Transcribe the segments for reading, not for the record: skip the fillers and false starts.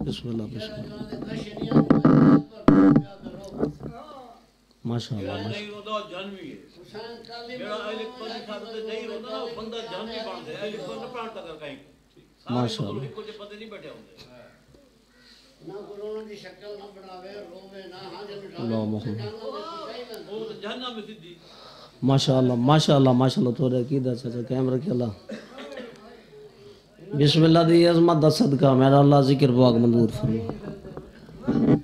بسم اللہ بسم اللہ ماشاء اللہ ماشاء اللہ ماشاء اللہ ماشاء اللہ ماشاء اللہ تو عقیدہ چاچا قائم رکھے اللہ بسم اللہ دی عظمت دا صدقہ میرا اللہ ذکر باغ منظور فرما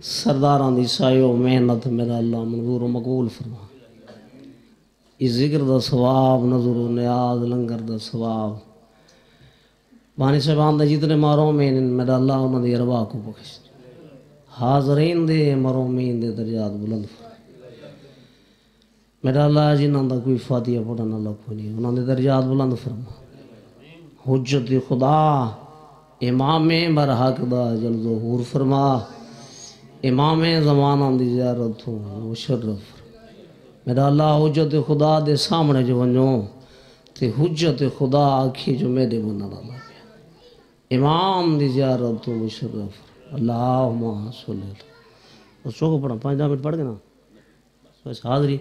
سرداران دی سایو محنت میرا اللہ منظور و مقبول فرما اس ذکر دا ثواب نظر و نیاز لنگر دا ثواب بانی صاحبان دے جتنے محرومین میرا اللہ انہوں دی ارواح کو بخش حاضرین دے محرومین دے درجات بلند فرما میرا اللہ جنہاں دا کوئی فاتحہ پڑھنا اللہ کو نہیں انہوں دے درجات بلند فرما حجت خدا امام برحق دا جل ظہور فرما امام زمانہ دی زیارت ہو مشرف میرا اللہ حجت خدا دے سامنے جو ونجو تے حجت خدا آکھی جو میرے بنا اللہ امام دی زیارت ہو مشرف اللہم صلی اللہ اس چوکو پڑھا 5 منٹ پڑھ گئے نا بس حاضری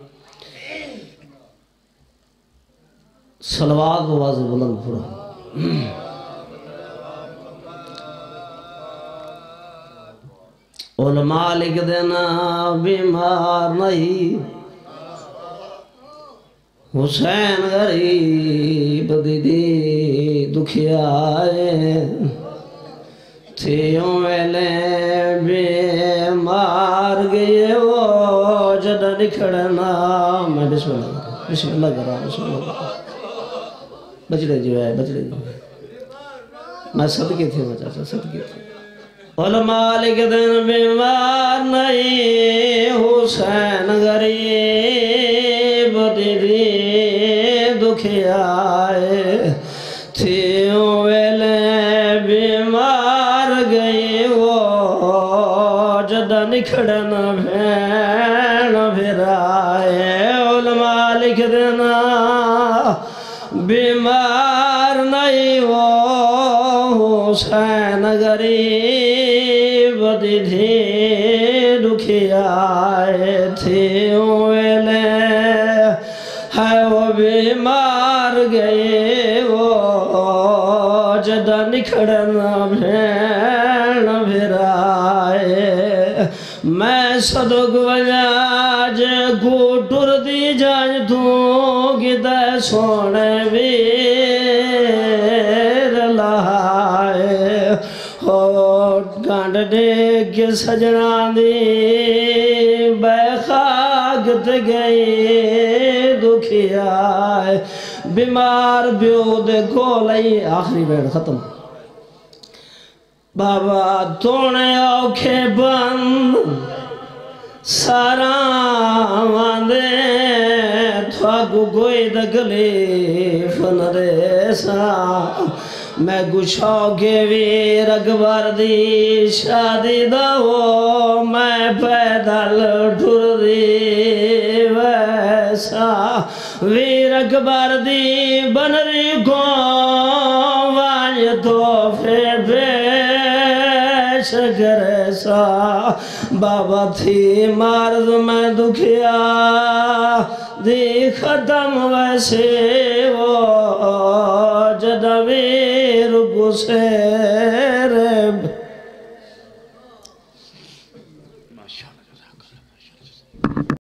صلوات و واضح بلند پڑھا علماء لکھ دینا بیمار نہیں حسین غریب دیدی دکھیائے تھیوں ویلے بیمار گئے وہ جدہ نکھڑنا میں بسم اللہ کرا بسم اللہ کرا بچڑے جو ہے بچڑے جو ہے میں صدقے تھے میں چاچا صدقے تھے علماء لکھ دن بیمار نہیں حسین غریب دیدی دکھیائے تھیوں ویلے بیمار گئی وہ جدہ نکھڑنا بھین بھرائے علماء لکھ دینا بیمار نہیں وہ حسین غریب دیدی دکھیائے تھیوں ویلے ہے وہ بیمار گئے وہ جدہ نکھڑنا بھین بھرائے میں صدق وجاج گھوٹر دی جاج دوں گدہ سونے ویر لہائے ہوٹ گانڈ ڈیگ سجنان دی بے خاگت گئی دکھیائے بیمار بیود گولئی آخری بیڑ ختم بابا تونے اوکھے بند سارا واندے تھواگو گوئی دگلیف نریسا میں گشاو کے ویر اکبر دی شادی داو میں پیدل ڈھر دی ویسا ویر اکبر دی بنری کو وانج تو پیش گریسا بابا تھی مارد میں دکھیا دی ختم ویسے وہ جدہ ویر گسیر